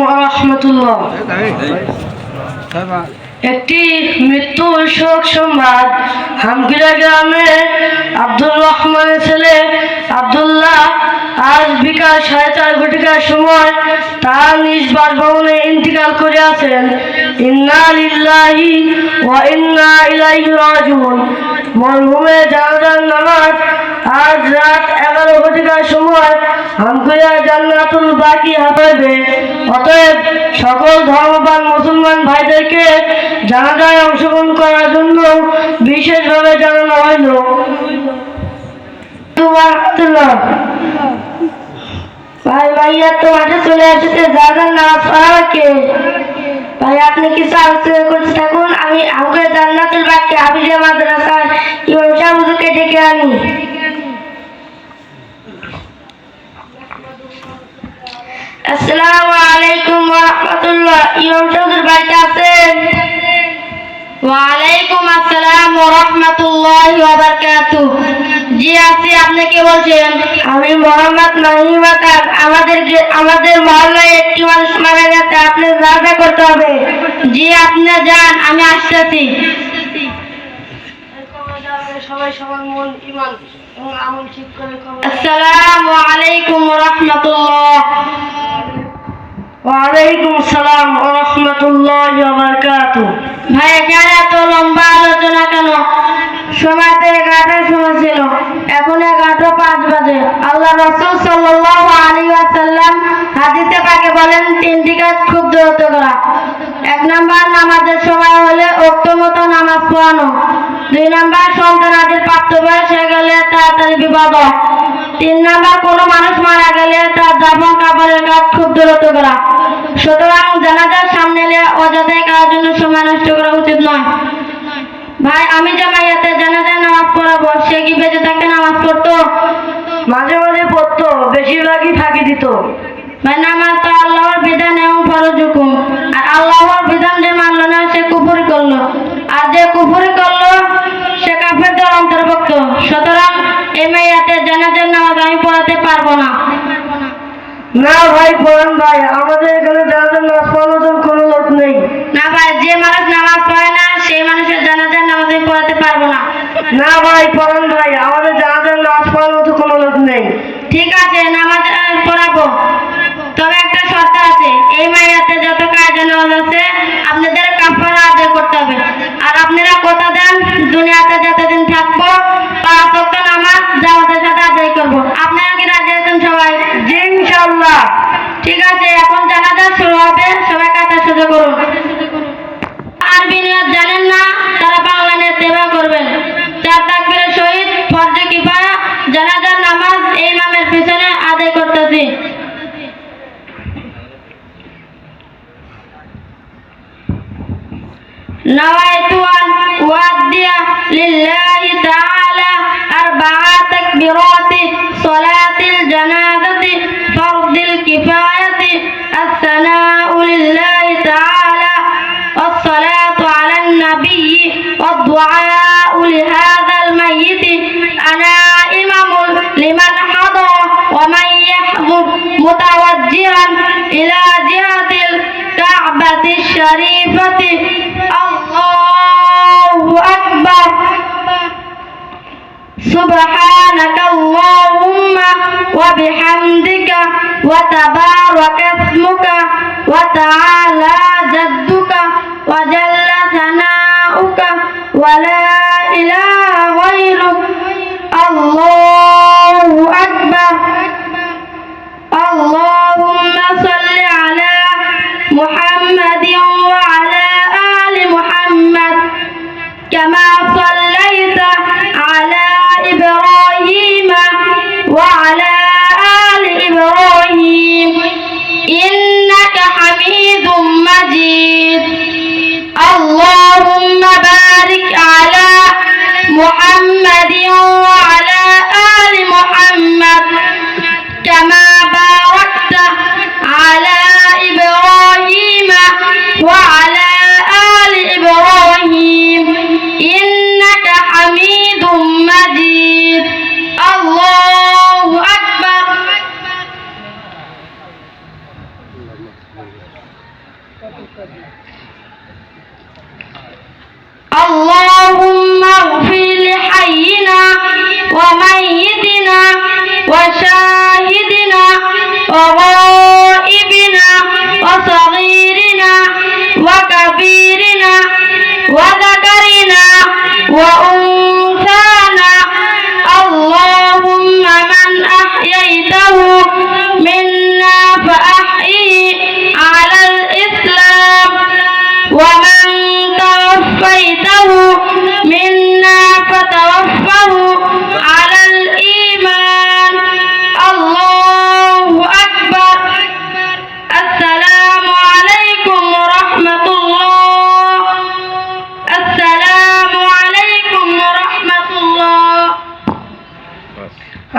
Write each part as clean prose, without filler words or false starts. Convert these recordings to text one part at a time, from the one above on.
ওয়া রাহমাতুল্লাহ। একটি মৃত্যু শোক সংবাদ। হামকিরা গ্রামে আব্দুর রহমানের ছেলে আব্দুল্লাহ আজ বিকাল 4:30 ঘটিকার সময় তার নিজ বাসভবনে ইন্তিকাল করিয়াছেন। ইন্না লিল্লাহি ওয়া ইন্না ইলাইহি রাজিউন। মরহুমের জানাজার নামাজ আজ রাত 11 ঘটিকার সময় হামকিরা জান্নাতুল বাকি হবে। অতএব সকল ধর্মপ্রাণ মুসলমান ভাইদেরকে জানাজায় অংশগ্রহণ করার জন্য বিশেষভাবে জানানো হইল। ভাই ভাইয়া তো মাঠে চলে আসছে, জানাজার নামাজ পড়াবে কে? ভাই আপনি কিছু আলোচনা করতে থাকুন, আমি আমাকে জান্নাতুল বাকি হাফিজিয়া মাদ্রাসার ইমাম সাহেব হুজুরকে ডেকে আনি। আসসালামু আলাইকুম ওয়া রাহমাতুল্লাহ। ইমাম সাহেব হুজুর বাড়িতে আছেন? ওয়ালাইকুম আসসালাম ওয়া রাহমাতুল্লাহি ওয়া বারাকাতুহু। জি আছি, আপনি কে বলছেন? আমি মোহাম্মদ নাহিম আকাশ। আমাদের মহল্লায় একটি মানুষ মারা গেছে, আপনি জানাজা করতে হবে। জি আপনি যান, আমি আসতেছি। সবাই সবার মন ঈমান এবং আমল ঠিক করে আসসালামু আলাইকুম ওয়া রাহমাতুল্লাহ। ওয়ালাইকুম আসসালাম ওয়া রাহমাতুল্লাহি ওয়া বারাকাতুহু। ভাই এখানে এত লম্বা আলোচনা কেন? সময়তে 11টার সময় ছিল, এখন 11:05 বাজে। আল্লাহ রাসূল সাল্লাল্লাহু আলাইহি ওয়াসাল্লাম হাদিসে পাকে বলেন, 3টি কাজ খুব দ্রুত করা। 1 নাম্বার নামাজের সময় হলে ওক্তমতো নামাজ পড়ানো। 2 নাম্বার সন্তানাদের প্রাপ্ত বয়স হয়ে গেলে তাড়াতাড়ি বিবাহ দেওয়া। 3 নাম্বার কোনো মানুষ মারা গেলে তার দাফন কাফনের কাজ খুব দ্রুত করা। সুতরাং জানাজার সামনে এলে অযথাই কারোর জন্য সময় নষ্ট করা উচিত নয়। ভাই আমি যে মাইয়াতে জানাজায় নামাজ পড়াবো, সে কি বেঁচে থাকতে নামাজ পড়তো? মাঝে মাঝে পড়তো, বেশিরভাগই ফাঁকি দিত। ভাই নামাজ তো আল্লাহর বিধান এবং ফরজ হুকুম, আর আল্লাহর বিধান যে মানলো না সে কুফরি করলো, আর যে কুফরি করলো সে কাফেরদের অন্তর্ভুক্ত। সুতরাং এই মাইয়াতে জানাজার নামাজ আমি পড়াতে পারবো না। না ভাই পড়ান ভাই, আমাদের এখানে জানাজার নামাজ পড়ানোর কোনো লোক নেই। না ভাই, যে মানুষ নামাজ পড়ে না সেই মানুষের জানাজার নামাজ আমি পড়াতে পারবো না। না ভাই পড়ান ভাই, আমাদের জানাজার নামাজ পড়ানোর মতো কোনো লোক নেই। ঠিক আছে, নামাজ পড়াবো, তবে একটা শর্ত আছে। এই মাইয়াতে যত কাজে নামাজ আছে আপনাদের কাফারা আদায় করতে হবে। আর আপনারা কথা দেন, দুনিয়াতে যতদিন থাকবো 5 ওয়াক্ত নামাজ জামাতের সাথে আদায় করবো। আপনারা কি রাজি আছেন সবাই? জি ইনশাআল্লাহ। ঠিক আছে, এখন জানাজা শুরু হবে, সবাই কাতার সোজা করুন। আরবি নিয়ত জানেন না তারা বাংলা নিয়ত এভাবে করবেন। 4 তাকবীরের শহীদ ফরজে কিফায়া জানাজার নামাজ এই ইমামের পিছনে আদায় করতেছি। نويت أن أؤدي لله تعالى 4 تكبيرات صلاة الجنازة فرض الكفاية، الثناء لله تعالى والصلاة على النبي والدعاء لهذا الميت. أنا إمام لمن حضر ومن يحضر متوجها إلى جهة الكعبة الشريفة. الله أكبر. سبحانك اللهم وبحمدك وتبارك اسمك وتعالى جدك وجل ثناؤك ولا إله غيرك. الله أكبر. اللهم صل على محمد وعلى آل محمد كما صليت على إبراهيم وعلى آل إبراهيم إنك حميد مجيد. اللهم بارك على محمد وعلى آل محمد كما باركت على إبراهيم وعلى آل إبراهيم إنك حميد مجيد. الله أكبر. اللهم اغفر لحينا وميتنا وشاهدنا وغائبنا وصغيرنا وكبيرنا وذكرنا وأنثانا. اللهم من أحييته منا فأحيه على الإسلام ومن توفيته منا فتوفه على الإيمان. الله أكبر. السلام عليكم ورحمة الله. السلام عليكم ورحمة الله.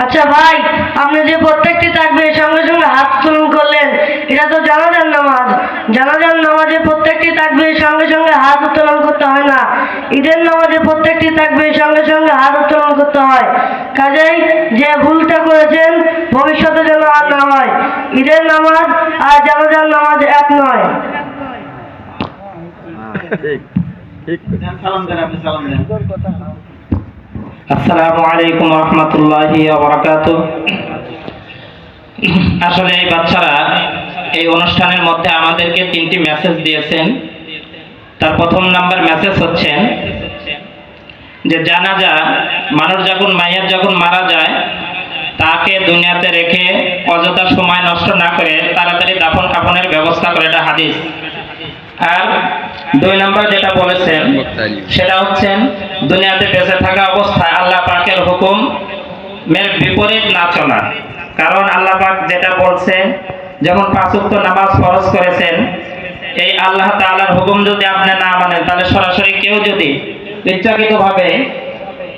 আচ্ছা ভাই, আপনি যে প্রত্যেকটি তাকবীর সঙ্গে সঙ্গে হাত উত্তোলন করলেন, এটা তো জানাজার নামাজ। জানাজার নামাজে প্রত্যেকটি তাকবীর সঙ্গে সঙ্গে হাত উত্তোলন করতে হয় না। ঈদের নামাজে প্রত্যেকটি তাকবীর সঙ্গে সঙ্গে হাত উত্তোলন করতে হয়। কাজেই যে ভুলটা করেছেন ভবিষ্যতে যেন আর না হয়। ঈদের নামাজ আর জানাজার নামাজ এক নয়। আসসালামু আলাইকুম রহমতুল্লাহি ওয়া বারাকাতুহু। আসলে এই বাচ্চারা এই অনুষ্ঠানের মধ্যে আমাদেরকে 3টি মেসেজ দিয়েছেন। তার প্রথম নাম্বার মেসেজ হচ্ছেন যে জানাজা মানুষ মাইয়াত যখন মারা যায় তাকে দুনিয়াতে রেখে অযথা সময় নষ্ট না করে তাড়াতাড়ি দাফন কাফনের ব্যবস্থা করে, এটা হাদিস। আর 2 নাম্বার যেটা বলেছেন সেটা হচ্ছেন দুনিয়াতে বেঁচে থাকা অবস্থায় আল্লাহ পাকের হুকুমের বিপরীত না চলা। কারণ আল্লাহ পাক যেটা বলছে, যেমন 5 ওয়াক্ত নামাজ ফরজ করেছেন, এই আল্লাহ তাআলার হুকুম যদি আপনি না মানেন তাহলে সরাসরি কেউ যদি ইচ্ছাকৃতভাবে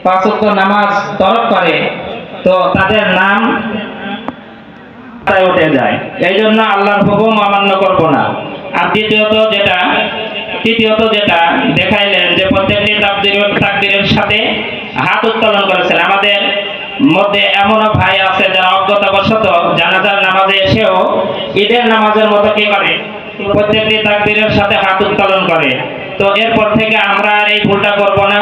5 ওয়াক্ত নামাজ তরক করে তো তাদের নাম উঠে যায়। এই জন্য আল্লাহর হুকুম অমান্য করব না। আর তৃতীয়ত যেটা দেখাইলেন যে প্রত্যেকটি তাকবীরের সাথে হাত উত্তোলন করেছেন। আমাদের মধ্যে এমনও ভাই আছে যারা অজ্ঞতাবশত জানাজার নামাজে এসেও ঈদের নামাজের মতো কি করে, প্রত্যেকটি তাকবীরের সাথে হাত উত্তোলন করে। তো এরপর থেকে আমরা আর এই ভুলটা করব না।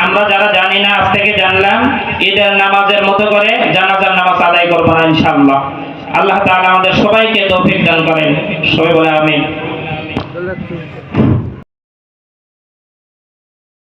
আমরা যারা জানি না আজ থেকে জানলাম, ঈদের নামাজের মতো করে জানাজার নামাজ আদায় করব না ইনশাআল্লাহ। আল্লাহ তাআলা আমাদের সবাইকে তৌফিক দান করেন। সবাই বলে আমিন।